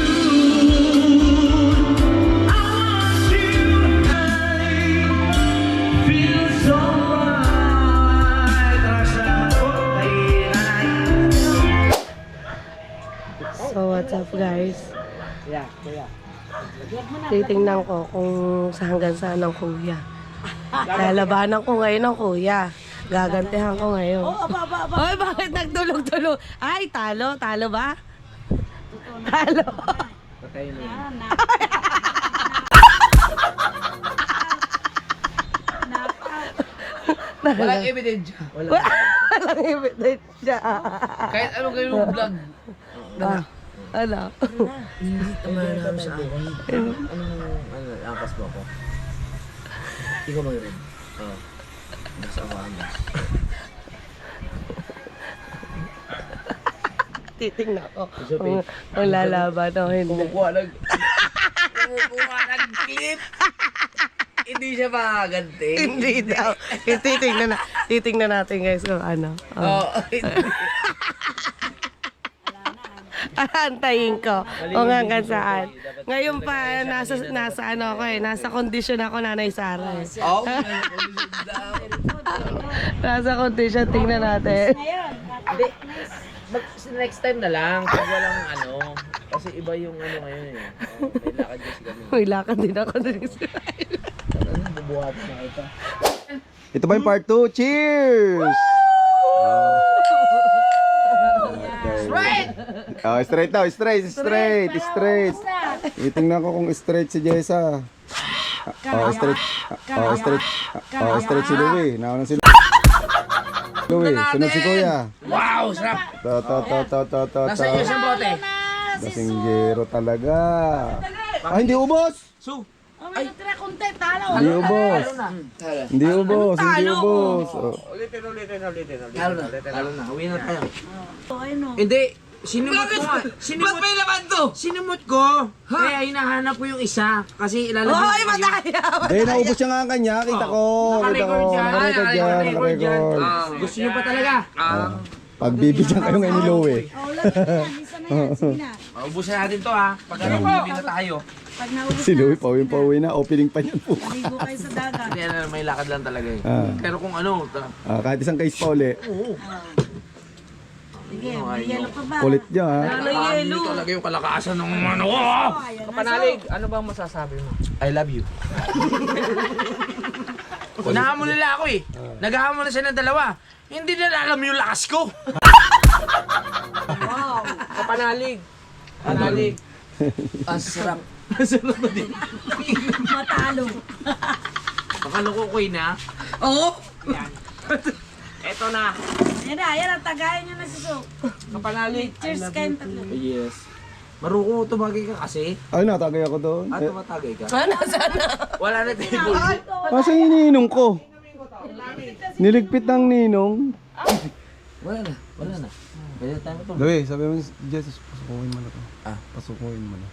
[SPEAKER 3] I want you, I feel so right.
[SPEAKER 7] So what's up guys? Titingnan ko kung sa hanggang saan ang kuya. Lalabanan ko ngayon ng kuya. Gagantihan ko ngayon. Oy, bakit nagtulog-tulog? Ay, talo. Talo ba? Talo.
[SPEAKER 5] Walang ebidensya.
[SPEAKER 7] Walang ebidensya.
[SPEAKER 5] Kahit anong gawin mong vlog.
[SPEAKER 7] Ano?
[SPEAKER 5] Tamahan namin sa akin. Ano, angkas mo ako? Hindi ko mag-rin. Oo. Nasa ako angkas.
[SPEAKER 7] Titingnan ko kung lalaban o hindi.
[SPEAKER 5] Kumukuha ng clip. Hindi siya makaganti.
[SPEAKER 7] Hindi daw. Titingnan natin guys kung ano.
[SPEAKER 5] Oo.
[SPEAKER 7] Antayin ko kung hanggang saan. Ngayon pa, nasa ano ako eh. Nasa kondisyon ako, Nanay Sara eh.
[SPEAKER 5] Oo.
[SPEAKER 7] Nasa kondisyon, tingnan natin.
[SPEAKER 5] Next time na lang. Pag walang ano. Kasi iba yung ano ngayon eh. May lakad kasi kami.
[SPEAKER 7] May lakad din ako dun.
[SPEAKER 5] Bubuhatin na ito.
[SPEAKER 1] Ito ba yung part 2? Cheers!
[SPEAKER 2] Straight!
[SPEAKER 1] Oh, straight daw, straight. Itingnan ko kung straight si Jessa. Straight si Louie. Nauna si Louie. Sunod si Kuya.
[SPEAKER 2] Wow, sarap!
[SPEAKER 1] To.
[SPEAKER 2] Nasa iyo siyang bote.
[SPEAKER 1] Lasinggero talaga. Ah, hindi ubos! Hindi ubos. Hindi ubos. Oh.
[SPEAKER 2] Talo na, uwi na tayo. Hindi, sinimot ko nga. Ba't may laman to? Sinimot ko. Kaya hinahanap ko yung isa. Kasi ilalagay ko yung...
[SPEAKER 1] Dahil naubos siya nga ang kanya. Kita ko. Nakarecord dyan. Nakarecord.
[SPEAKER 2] Gusto nyo pa talaga?
[SPEAKER 1] Pagbibigyan kayo ngayon ni Louie.
[SPEAKER 2] Ubusin natin to ha. Pag ano, bibili na tayo.
[SPEAKER 1] Si Louie pauwi na. Opening pa niyan po.
[SPEAKER 2] Hindi, ano, may lakad lang talaga eh.
[SPEAKER 1] Ah.
[SPEAKER 2] Pero kung ano,
[SPEAKER 1] Kahit isang case pa uli. Kulit niya ha.
[SPEAKER 2] hindi talaga yung kalakasan ng ano ko.
[SPEAKER 5] Kapanalig, ano bang masasabi mo?
[SPEAKER 2] I love you. Nahamon nila ako eh. Naghahamon na sila ng dalawa. Hindi nila alam yung lakas ko.
[SPEAKER 5] Kapanalig. Panalig.
[SPEAKER 2] Ang sarap. Ang sarap ba din? Matalo. Makaloko ko na. Oo.
[SPEAKER 5] Eto na.
[SPEAKER 8] Yan ang tagayin nyo na si Sok.
[SPEAKER 5] Kapanalig.
[SPEAKER 8] Cheers kayong tatlo.
[SPEAKER 2] Yes. Maruko tumagay ka kasi.
[SPEAKER 1] Ay, natagay ako doon.
[SPEAKER 2] Tumatagay ka.
[SPEAKER 7] Nasaan na?
[SPEAKER 2] Wala na table.
[SPEAKER 1] Kasi yung ninong ko. Niligpit ng ninong.
[SPEAKER 2] Wala na. Pwede tayo ito.
[SPEAKER 1] Louie, sabi mo, Jesus, pasukuhin mo na to. Pasukuhin mo na.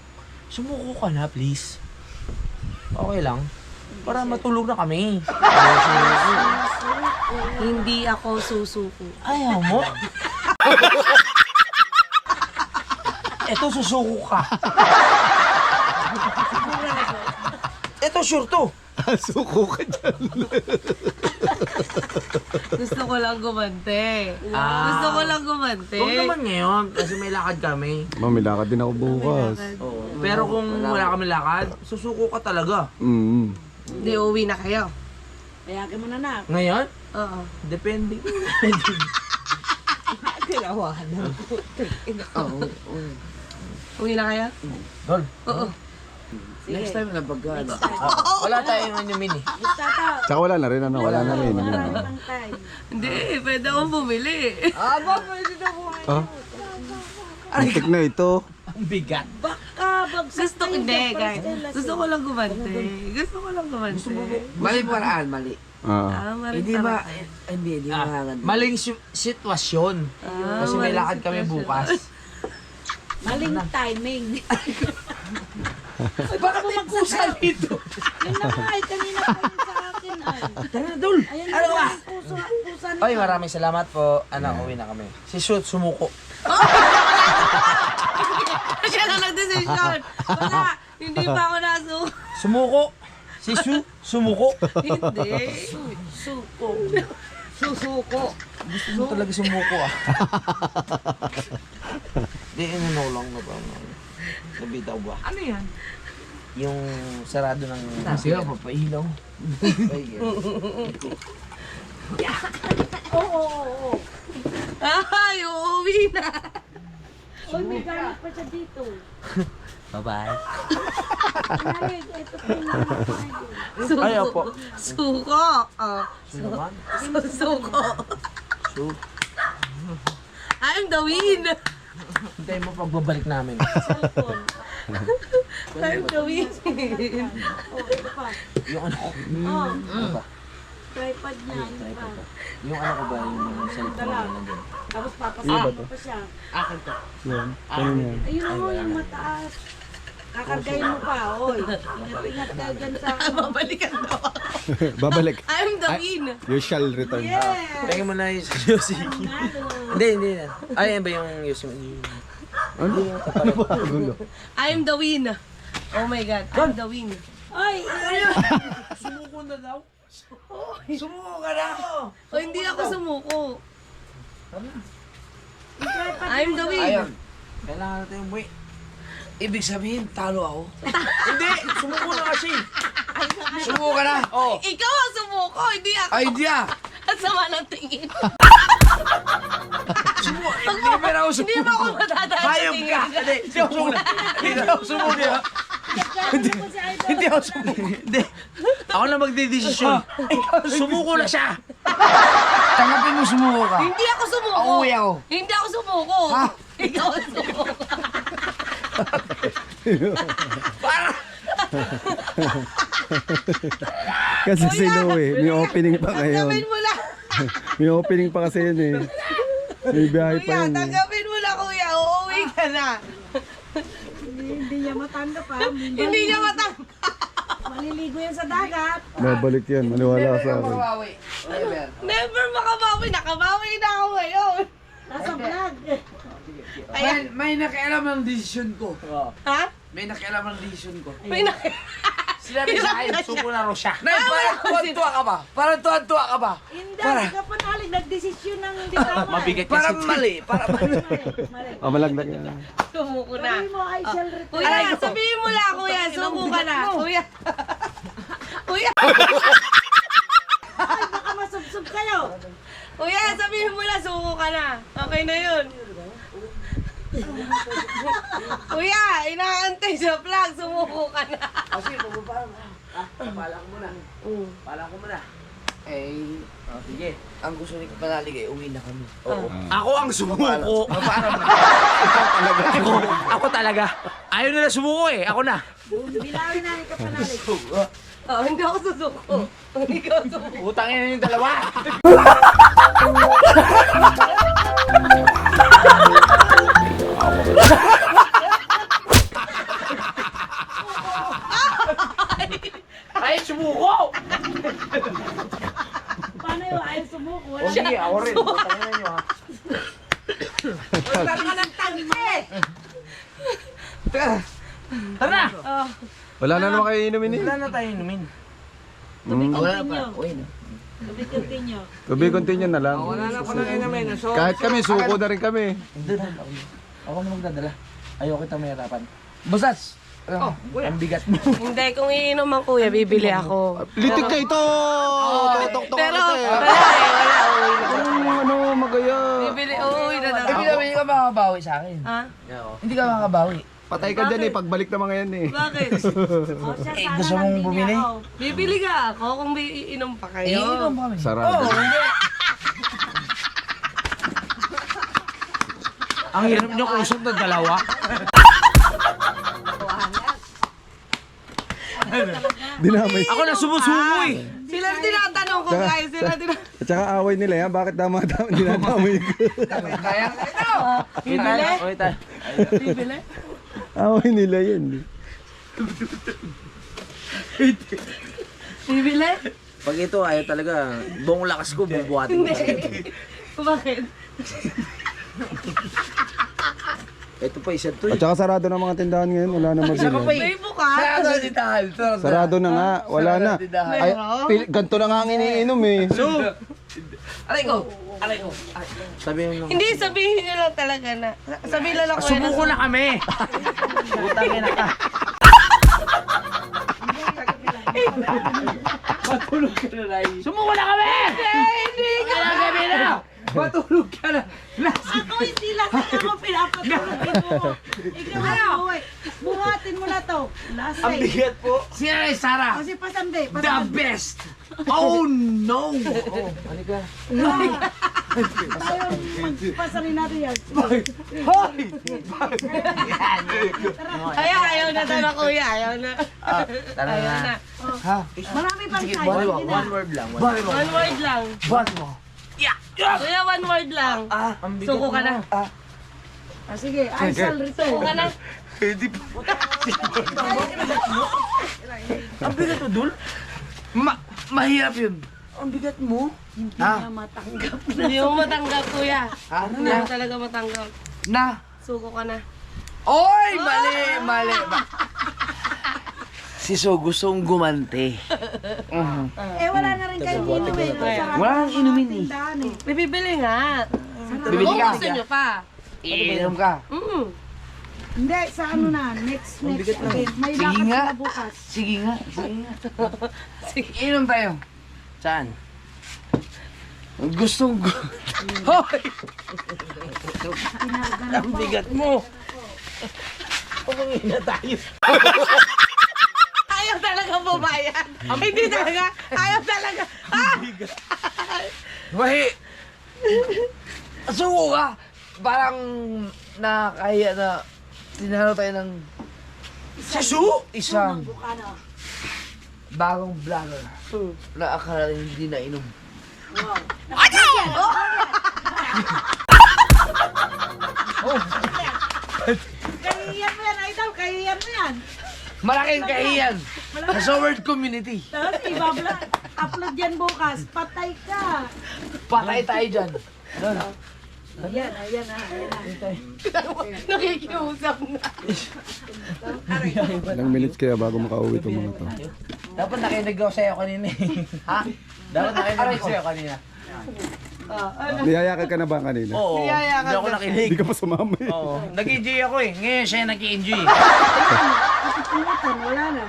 [SPEAKER 2] Sumuko ka na, please. Okay lang. Para matulog na kami.
[SPEAKER 7] Hindi ako susuko.
[SPEAKER 2] Ayaw mo? Eto, susuko ka. Eto, sure to.
[SPEAKER 1] Suko ka dyan.
[SPEAKER 7] Gusto ko lang gumante. Gusto ko lang gumante.
[SPEAKER 2] Huwag naman ngayon, kasi may lakad kami.
[SPEAKER 1] Mamilakad din ako bukas.
[SPEAKER 2] Pero kung wala kami lakad, susuko ka talaga.
[SPEAKER 7] Hindi, uwi na kayo.
[SPEAKER 8] Payagan mo na.
[SPEAKER 2] Ngayon?
[SPEAKER 7] Oo.
[SPEAKER 2] Depende.
[SPEAKER 7] Uwi na kayo?
[SPEAKER 2] Dol.
[SPEAKER 7] Oo.
[SPEAKER 5] Next time na pagka. Wala tayong inumin eh.
[SPEAKER 1] Tsaka wala na rin, ano? Wala na rin.
[SPEAKER 7] Hindi, pwede akong bumili.
[SPEAKER 4] Aba, pwede na buhay.
[SPEAKER 1] Ah? Antik na ito.
[SPEAKER 5] Ang bigat.
[SPEAKER 7] Gusto ko, hindi, guys. Gusto ko lang gumante. Gusto ko lang gumante.
[SPEAKER 5] Mali paraan, mali.
[SPEAKER 7] Hindi
[SPEAKER 5] ba? Hindi mahangad.
[SPEAKER 2] Maling sitwasyon. Kasi may lakad kami bukas.
[SPEAKER 8] Maling timing.
[SPEAKER 2] Ay, baka may pusa dito.
[SPEAKER 8] Yun na nga ay kanina pa yun sa akin ay.
[SPEAKER 2] Tara, Dol.
[SPEAKER 8] Ayan
[SPEAKER 2] Ano ba?
[SPEAKER 8] pusa na.
[SPEAKER 2] Ay, maraming salamat po. Uwi na kami. Si Shoot sumuko.
[SPEAKER 7] Siya na nag-decision. Wala, hindi pa ako nasuko.
[SPEAKER 2] Sumuko. Si Su sumuko.
[SPEAKER 7] Hindi.
[SPEAKER 8] Suko. Susuko.
[SPEAKER 2] Gusto mo talaga sumuko ah. Di, lang na ba? Nabitaw ba?
[SPEAKER 7] Ano yan?
[SPEAKER 2] Yung sarado ng...
[SPEAKER 5] Sige, papailaw.
[SPEAKER 8] Oo.
[SPEAKER 7] Ay, uuwi na.
[SPEAKER 8] Uy, may galit pa siya dito.
[SPEAKER 5] Bye-bye.
[SPEAKER 8] Galit, ito po yung
[SPEAKER 2] Ay, opo.
[SPEAKER 7] Suko. Oh.
[SPEAKER 2] Sunuman?
[SPEAKER 7] Suko.
[SPEAKER 2] Su.
[SPEAKER 7] I'm the win.
[SPEAKER 2] Hintayin mo pagbabalik namin.
[SPEAKER 8] cellphone.
[SPEAKER 7] I'm the win.
[SPEAKER 8] Oh, ito pa.
[SPEAKER 2] Yung ano ko. Ano ba?
[SPEAKER 8] Tripod niya. Ito pa.
[SPEAKER 2] Yung ano ko ba? Yung cellphone na nandun.
[SPEAKER 8] Tapos papasama pa siya.
[SPEAKER 2] Akin to.
[SPEAKER 1] Yan. Ganun yan.
[SPEAKER 8] Ayun mo yung mataas. Kakargayin mo pa, oy. Ingat-ingat ka dyan sa...
[SPEAKER 7] Babalikan daw ako.
[SPEAKER 1] Babalik.
[SPEAKER 7] I'm the win.
[SPEAKER 1] You shall return.
[SPEAKER 8] Yeah!
[SPEAKER 2] Tingin mo na yung Yossi. Hindi na. Ay, yan ba yung Yossi?
[SPEAKER 1] Ano? Ano ba? Gulo.
[SPEAKER 7] I'm the win. Oh my God, I'm the win.
[SPEAKER 8] Ay!
[SPEAKER 2] Sumuko na daw. Sumuko ka na.
[SPEAKER 7] Oh, hindi ako sumuko. I'm the win.
[SPEAKER 2] Ayun. Kailangan natin yung buwi. Ibig sabihin, talo ako. Hindi! Sumuko na kasi. Sumuko ka na. Oh.
[SPEAKER 7] Ikaw ang sumuko, hindi ako.
[SPEAKER 2] Ay, hindi ah.
[SPEAKER 7] Ang sama ng tingin.
[SPEAKER 2] Sumuko. Hindi pa rin ako
[SPEAKER 7] Hindi
[SPEAKER 2] sumuko.
[SPEAKER 7] mo ako matataas sa
[SPEAKER 2] Hayop
[SPEAKER 7] tingin.
[SPEAKER 2] ka. Hindi ako sumuko. Hindi ako sumuko. Hindi ako sumuko. Hindi. Ako na magdidesisyon. Sumuko na siya. Tanggapin mo sumuko ka.
[SPEAKER 7] Hindi ako sumuko.
[SPEAKER 2] Uuwi ako.
[SPEAKER 7] Hindi ako sumuko. Ikaw ang sumuko.
[SPEAKER 1] Kasi si Louie, may opening pa ngayon.
[SPEAKER 7] Tanggapin mo lang.
[SPEAKER 1] May opening pa kasi yun eh. May biyahe pa
[SPEAKER 7] Kuya,
[SPEAKER 1] yun eh.
[SPEAKER 7] tanggapin mo lang kuya. Uuwi ka na.
[SPEAKER 8] Hindi niya matanggap ha.
[SPEAKER 7] Hindi niya matanggap.
[SPEAKER 8] Maliligo yan sa dagat.
[SPEAKER 1] Babalik yan, maniwala ka sa akin.
[SPEAKER 7] Never makabawi. Nakabawi na ako ngayon.
[SPEAKER 8] Nasa vlog.
[SPEAKER 5] May nakialam ng desisyon ko.
[SPEAKER 7] Ha?
[SPEAKER 5] May nakialam ng desisyon ko.
[SPEAKER 7] May
[SPEAKER 2] Sinabi sa akin, suko na raw siya.
[SPEAKER 5] Parang tuwan-tuwa ka ba? Parang tuwan-tuwa ka ba?
[SPEAKER 8] Hindi, hindi ka panalig. Nagdesisyon ng hindi tama.
[SPEAKER 2] Mabigat
[SPEAKER 5] Parang
[SPEAKER 2] kasi.
[SPEAKER 5] mali. Parang mali.
[SPEAKER 8] Mali.
[SPEAKER 1] Oh, malagdag yan.
[SPEAKER 7] Sumuko na.
[SPEAKER 8] Sabi mo, I shall return.
[SPEAKER 7] Kuya, sabihin mo lang kuya. Suko ka na. Kuya. Kuya.
[SPEAKER 8] Ay, baka masubsob kayo.
[SPEAKER 7] Kuya, sabihin mo lang suko ka na. Okay na yun. Kuya, inaantay sa vlog. Sumuko ka na.
[SPEAKER 5] Kasi bumaba mo. Pala ko muna. Pala ko muna. Eh, sige. Ang gusto ni Kapanalig eh, uwi na kami. Oo.
[SPEAKER 2] Ako ang sumuko. Ako talaga. Ayaw nila sumuko eh. Ako na.
[SPEAKER 8] Bilawin na ni Kapanalig.
[SPEAKER 7] Oh, hindi ako susuko. Hindi ka susuko.
[SPEAKER 2] Utangin na yung dalawa. Ay, sumuko!
[SPEAKER 8] Paano yung ayaw sumuko? Wala.
[SPEAKER 2] O sige, ako rin. Utangin na nyo ha.
[SPEAKER 7] Wala ka ng tangke.
[SPEAKER 2] Tara na!
[SPEAKER 1] Wala na naman kayo inumin eh.
[SPEAKER 2] Wala na tayo inumin.
[SPEAKER 5] Wala pa. Uwi na.
[SPEAKER 8] Continue.
[SPEAKER 1] Tubig continue na lang.
[SPEAKER 5] Wala na ko nang inumin. So,
[SPEAKER 1] Kahit kami, suko na rin kami.
[SPEAKER 2] Ako na magdadala. Ayoko kita mahirapan. Busas! Ang bigat mo.
[SPEAKER 7] Hindi, kung iinom ang kuya, bibili ako.
[SPEAKER 1] Litik ka ito! Tutok-tok
[SPEAKER 7] Pero,
[SPEAKER 1] ka eh.
[SPEAKER 7] wala uwi na.
[SPEAKER 1] Ano, magaya.
[SPEAKER 7] Bibili, uwi na daw.
[SPEAKER 5] Ibig sabihin, hindi ka makakabawi sa akin.
[SPEAKER 7] Ha?
[SPEAKER 5] Hindi ka makakabawi.
[SPEAKER 1] Patay ka dyan eh, pagbalik na mga yan eh.
[SPEAKER 7] Bakit?
[SPEAKER 8] O siya,
[SPEAKER 5] Eh,
[SPEAKER 8] sana
[SPEAKER 5] gusto mong
[SPEAKER 8] nandito
[SPEAKER 5] bumili?
[SPEAKER 8] ako.
[SPEAKER 7] Bibili ka ako kung may iinom pa kayo.
[SPEAKER 5] Iinom kami.
[SPEAKER 1] Sarado.
[SPEAKER 5] Ang hirap nyo kusog na dalawa.
[SPEAKER 1] Dinamay.
[SPEAKER 5] Ako na sumusumo eh.
[SPEAKER 7] Sila tinatanong ko guys, sila tinatanong.
[SPEAKER 1] At saka away nila yan, bakit dinadamay ko?
[SPEAKER 5] Kaya?
[SPEAKER 7] Bibili?
[SPEAKER 5] Okay tayo.
[SPEAKER 7] Bibili?
[SPEAKER 1] Away nila yan.
[SPEAKER 7] Bibili?
[SPEAKER 5] Pag ito ayaw talaga, buong lakas ko bubuhatin ko.
[SPEAKER 7] Bakit?
[SPEAKER 5] Ito pa isa to
[SPEAKER 1] At saka sarado ng mga tindahan ngayon, wala na
[SPEAKER 5] Isa ka pa
[SPEAKER 1] mabili.
[SPEAKER 7] May bukas.
[SPEAKER 5] Sarado na tindahan.
[SPEAKER 1] Sarado na nga, wala na. Ay, ganito na nga ang iniinom eh.
[SPEAKER 5] Aray ko! Aray ko! Sabi mo
[SPEAKER 7] Hindi, sabihin nyo lang talaga na. Sabihin lang ako
[SPEAKER 5] Sumuko na kami! Butangin na ka! Matulog ka na, Rai. Sumuko na kami!
[SPEAKER 7] Hindi ka!
[SPEAKER 5] Kaya gabi na! Matulog ka na!
[SPEAKER 8] Ako hindi lasing ako, pinapatulogin mo. Ikaw na, buhay. Buhatin mo na to.
[SPEAKER 5] Ang
[SPEAKER 8] Lasing.
[SPEAKER 5] bigat po! Si Rai Sara!
[SPEAKER 8] Kasi pasamde,
[SPEAKER 5] The
[SPEAKER 8] pasamde.
[SPEAKER 5] best! Oh no! Oh, halika.
[SPEAKER 8] Tayo, magpasarin natin yan.
[SPEAKER 5] Hoy!
[SPEAKER 7] Ayaw na daw na kuya, ayaw na.
[SPEAKER 5] Tara
[SPEAKER 7] Ayaw na.
[SPEAKER 5] na. Ha?
[SPEAKER 8] Marami pang
[SPEAKER 5] Sige,
[SPEAKER 8] tayo.
[SPEAKER 5] one
[SPEAKER 8] Sige na.
[SPEAKER 5] word lang.
[SPEAKER 7] One word lang.
[SPEAKER 5] One mo.
[SPEAKER 7] Kuya, one word lang.
[SPEAKER 5] Ang bigat
[SPEAKER 7] Suko ka
[SPEAKER 5] mo.
[SPEAKER 7] na.
[SPEAKER 8] Ah, sige, I shall return.
[SPEAKER 7] Suko ka na.
[SPEAKER 5] Ang bigat mo, Dul? Mahirap yun. Ang bigat mo?
[SPEAKER 8] Hindi na matanggap.
[SPEAKER 7] Hindi mo matanggap, kuya.
[SPEAKER 5] Ha?
[SPEAKER 7] Hindi mo talaga matanggap.
[SPEAKER 5] Na?
[SPEAKER 7] Suko ka na.
[SPEAKER 5] Oy! Mali! Si So gustong gumante.
[SPEAKER 8] Eh, wala na rin kayong inumin. Sarap
[SPEAKER 5] Wala nang inumin eh.
[SPEAKER 8] tindahan eh.
[SPEAKER 7] May bibili nga.
[SPEAKER 5] Bibili
[SPEAKER 7] Kung
[SPEAKER 5] ka?
[SPEAKER 7] gusto nyo pa.
[SPEAKER 5] Iinom ka.
[SPEAKER 8] Hindi, sa ano na, next
[SPEAKER 5] bigat lang.
[SPEAKER 8] event. May
[SPEAKER 5] Sige
[SPEAKER 8] lakad
[SPEAKER 5] nga.
[SPEAKER 8] sila bukas.
[SPEAKER 5] Sige nga. Inom tayo. Saan? Gustong Hoy! Ang bigat mo. Umuwi na tayo.
[SPEAKER 7] Ayaw talaga bumayad. Hindi talaga. Ayaw talaga.
[SPEAKER 5] Wahi! Suko ka! Parang nakakaya na tinalo tayo ng isang bagong vlogger na akala hindi na inom.
[SPEAKER 8] Kahiyan mo yan, idol. Kahiyan mo yan.
[SPEAKER 5] Malaking kahiyan sa Soward community.
[SPEAKER 8] Tapos upload yan bukas. Patay ka.
[SPEAKER 5] Patay tayo dyan.
[SPEAKER 8] Ayan na.
[SPEAKER 7] Nakikiusap na.
[SPEAKER 1] Ilang minutes kaya bago makauwi itong mga to.
[SPEAKER 5] Dapat nakinig ako sa'yo kanina eh. Ha? Dapat nakinig ako sa'yo kanina.
[SPEAKER 1] Niyayakag ka na ba kanina?
[SPEAKER 5] Oo. Hindi ako nakinig.
[SPEAKER 1] Hindi ka pa sumama eh.
[SPEAKER 5] Oo. Nag-enjoy ako eh. Ngayon siya nag-enjoy.
[SPEAKER 8] Wala na.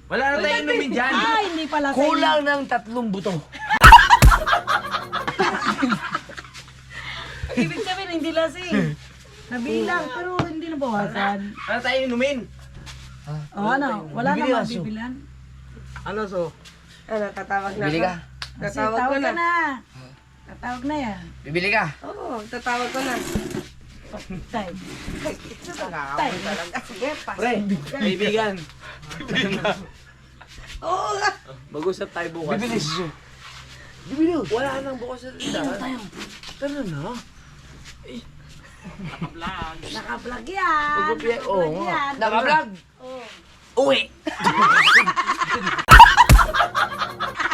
[SPEAKER 5] Wala na tayo inumin dyan.
[SPEAKER 8] Ay, hindi pala sa
[SPEAKER 5] Kulang ng 3 buto.
[SPEAKER 8] Ibig sabihin, hindi lasing. Nabilang, pero hindi na bawasan.
[SPEAKER 5] Wala tayo inumin.
[SPEAKER 8] Ano? Wala
[SPEAKER 5] Bibili
[SPEAKER 8] na
[SPEAKER 5] ka, so.
[SPEAKER 8] mabibilan.
[SPEAKER 5] Ano so?
[SPEAKER 7] Ano, tatawag na
[SPEAKER 5] Bibili
[SPEAKER 7] ako.
[SPEAKER 5] ka?
[SPEAKER 8] Kasi
[SPEAKER 7] Tatawag ko
[SPEAKER 8] tawag
[SPEAKER 7] na.
[SPEAKER 8] ka na. Tatawag na yan.
[SPEAKER 5] Bibili ka?
[SPEAKER 7] Oo, tatawag ko na.
[SPEAKER 8] Tay. Tay. Sige, pas.
[SPEAKER 5] Pre, kaibigan.
[SPEAKER 7] Oo nga.
[SPEAKER 5] Mag-usap tayo bukas. Bibili si Su. Bibili. Wala nang bukas sa tindahan. Tara na.
[SPEAKER 8] Naka-vlog yan.
[SPEAKER 5] Mag-upya. Oo
[SPEAKER 8] Naka-vlog
[SPEAKER 5] nga.
[SPEAKER 8] yan.
[SPEAKER 5] Naka-vlog. Uwi.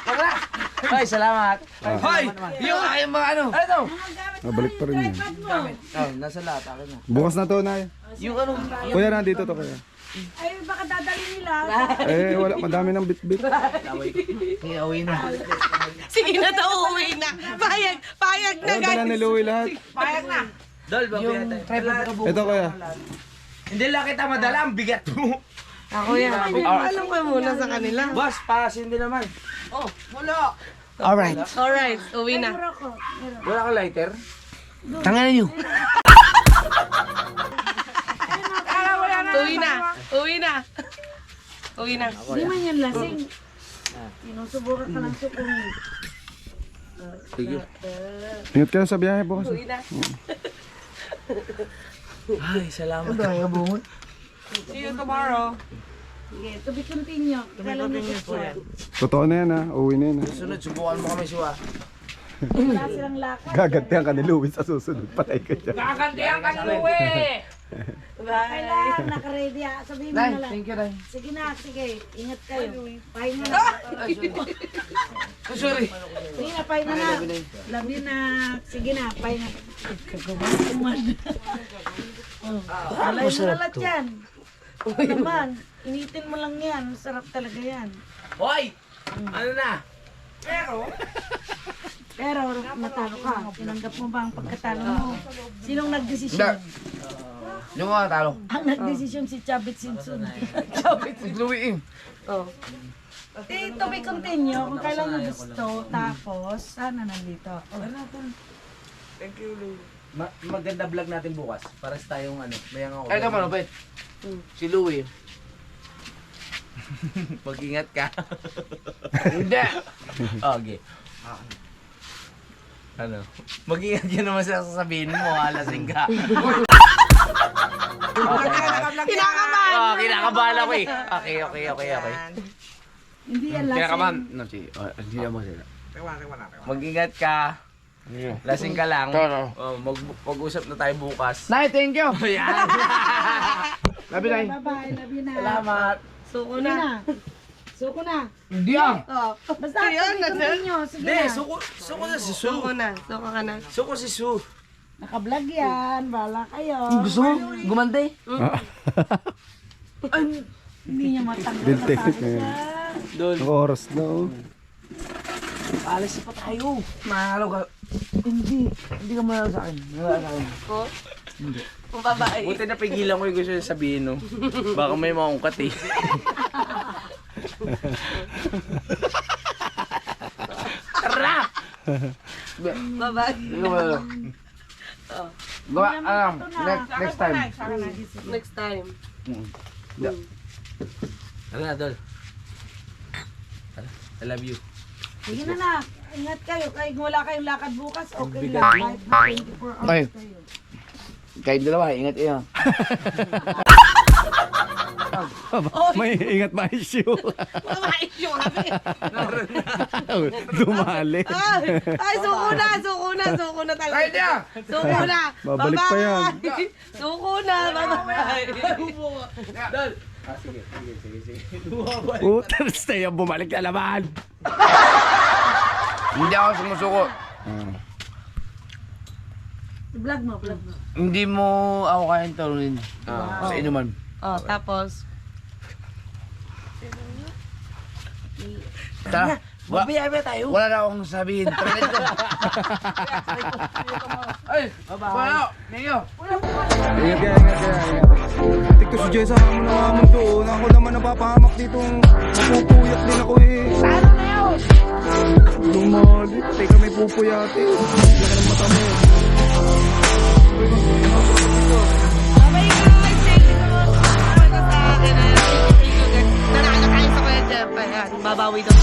[SPEAKER 5] Tara. Hoy, salamat. Hoy, yung aking mga ano. Ano?
[SPEAKER 1] Nabalik pa rin yan.
[SPEAKER 8] Tripod mo.
[SPEAKER 5] Oh, nasa lahat. Akin na.
[SPEAKER 1] Bukas na to, Nay.
[SPEAKER 5] Yung ano?
[SPEAKER 1] Kuya, nandito to kuya.
[SPEAKER 8] Ay, baka dadali nila.
[SPEAKER 1] Eh, wala, madami ng bit-bit.
[SPEAKER 5] Kaya uwi na.
[SPEAKER 7] Sige na daw, uwi na. Payag na
[SPEAKER 1] Ayun, dala ni
[SPEAKER 7] guys.
[SPEAKER 1] Louie lahat.
[SPEAKER 7] Payag na.
[SPEAKER 5] Dol, yung tripod ka bukas.
[SPEAKER 1] Ito kuya.
[SPEAKER 5] Hindi lang kita madala, ang bigat mo.
[SPEAKER 7] Ako yan. Alam ko muna sa kanila.
[SPEAKER 5] Boss, parasin din naman.
[SPEAKER 7] Oh, wala.
[SPEAKER 5] Alright.
[SPEAKER 7] Alright, uwi na.
[SPEAKER 8] Meron ko.
[SPEAKER 5] Wala ka lighter? Tangan niyo.
[SPEAKER 8] Wala
[SPEAKER 7] Uwi na. Uwi na. Uwi na.
[SPEAKER 8] Hindi man yan lasing. Sinusubukan ka ng sukong.
[SPEAKER 5] Sige.
[SPEAKER 1] Ingat ka na sa biyahe bukas.
[SPEAKER 7] Uwi na.
[SPEAKER 5] Ay, salamat.
[SPEAKER 7] See you tomorrow.
[SPEAKER 8] Sige, to be continue. Kailan nyo po yan?
[SPEAKER 1] Totoo na yan ha. Uwi na yan ha.
[SPEAKER 5] Sunod, subukan mo kami siwa.
[SPEAKER 8] Wala silang lakad.
[SPEAKER 1] Gagantihan ka ni Luis sa susunod. Patay ka dyan.
[SPEAKER 2] Kakantihan ka ni Louie!
[SPEAKER 8] Kailangan, naka-ready. Sabihin mo na lang.
[SPEAKER 5] Thank you, Nay.
[SPEAKER 8] Sige na, sige. Ingat kayo. Pahinga na.
[SPEAKER 5] Oh, sorry.
[SPEAKER 8] Sige na, pahinga na. Love you na. Sige na, pahinga. Kagawa Alay mo na lahat yan. Naman, initin mo lang yan. Sarap talaga yan.
[SPEAKER 5] Hoy! Ano na?
[SPEAKER 8] Pero natalo ka. Tinanggap mo ba ang pagkatalo mo? Sinong nagdesisyon?
[SPEAKER 5] Yung mga talo.
[SPEAKER 8] Ang nagdesisyon si Chabit Simpson.
[SPEAKER 5] Louie.
[SPEAKER 8] Oh. To be continue, kung kailan nyo gusto, tapos, sana nandito. Oh.
[SPEAKER 5] Thank you, Louie. Maganda vlog natin bukas. Para sa tayong ano, mayang ako.
[SPEAKER 2] Ay, naman, Obet. Si Louie.
[SPEAKER 5] Mag-ingat ka.
[SPEAKER 2] Hindi.
[SPEAKER 5] Okay. Ano? Mag-ingat ka naman sa sasabihin mo, alasing ka.
[SPEAKER 7] Kinakabahan.
[SPEAKER 5] Oh, kinakabahan ako eh. Okay.
[SPEAKER 8] Hindi yan lasing.
[SPEAKER 2] Kinakaman. No, si... Hindi naman sila.
[SPEAKER 5] Mag-ingat ka. Lasing ka lang. Oh, mag-usap na tayo bukas.
[SPEAKER 2] Nay, thank you!
[SPEAKER 5] Yan.
[SPEAKER 2] Labi, Nay.
[SPEAKER 8] Bye-bye, love you na.
[SPEAKER 5] Salamat.
[SPEAKER 7] Suko
[SPEAKER 8] Sige
[SPEAKER 7] na.
[SPEAKER 8] na. Suko na.
[SPEAKER 2] Hindi ah!
[SPEAKER 7] Oh.
[SPEAKER 8] Basta,
[SPEAKER 7] Ayun,
[SPEAKER 8] to be continue. Sige
[SPEAKER 5] Hindi,
[SPEAKER 8] na.
[SPEAKER 5] suko na si Su.
[SPEAKER 7] Suko na. Suko ka na.
[SPEAKER 5] Suko si Su.
[SPEAKER 8] Naka-vlog yan. Bala kayo.
[SPEAKER 2] Gusto mo? Gumante?
[SPEAKER 8] Hindi niya matanggal
[SPEAKER 1] Build
[SPEAKER 8] sa
[SPEAKER 1] technique
[SPEAKER 8] tayo
[SPEAKER 1] na yan.
[SPEAKER 8] dyan.
[SPEAKER 1] Ang oras na oh.
[SPEAKER 5] Alis pa tayo.
[SPEAKER 2] Mahalo ka. Hindi ka mahalo sa akin. Mahalo sa akin.
[SPEAKER 7] Oh. Kung babae.
[SPEAKER 5] Buti na pigilan ko yung gusto niya sabihin, no? Baka may maungkat eh. Tara!
[SPEAKER 7] Babae.
[SPEAKER 2] Hindi ka mahalo. Gawa, next time.
[SPEAKER 7] Next time.
[SPEAKER 5] Tara na, Dol. I love you.
[SPEAKER 8] Sige na na. Ingat kayo. Kahit wala kayong lakad bukas, okay lang. Kahit 24 hours
[SPEAKER 2] Ay.
[SPEAKER 8] kayo.
[SPEAKER 2] Kayong dalawa, ingat iyo.
[SPEAKER 1] May ingat ma issue.
[SPEAKER 7] Babae yung kami.
[SPEAKER 1] Dumali.
[SPEAKER 7] Ay, suko na talaga.
[SPEAKER 2] Ay, di ah!
[SPEAKER 7] Suko na.
[SPEAKER 1] Babalik pa yan.
[SPEAKER 7] Suko na. Bye-bye.
[SPEAKER 5] Dol!
[SPEAKER 1] Uters na yan, bumalik na naman.
[SPEAKER 2] Hindi ako sumusuko.
[SPEAKER 8] Vlog mo.
[SPEAKER 2] Hindi mo ako kayang talunin sa inuman.
[SPEAKER 7] Oh, tapos.
[SPEAKER 2] Tara.
[SPEAKER 5] Mabiyaya tayo.
[SPEAKER 2] Wala na akong sabihin. Tara dito. Ay, bye. Ninyo.
[SPEAKER 1] Ingat ka. Tikto si Jessa mo na hamon to. Ako naman napapahamak ditong napupuyat din ako eh.
[SPEAKER 8] Paano na yun?
[SPEAKER 1] Dumali. Teka may pupuyatin. Laka ng mata mo.
[SPEAKER 7] Bye guys. Thank you so much. Sa akin. Thank you guys. Nanalo kayo sa kanya. Babawi daw.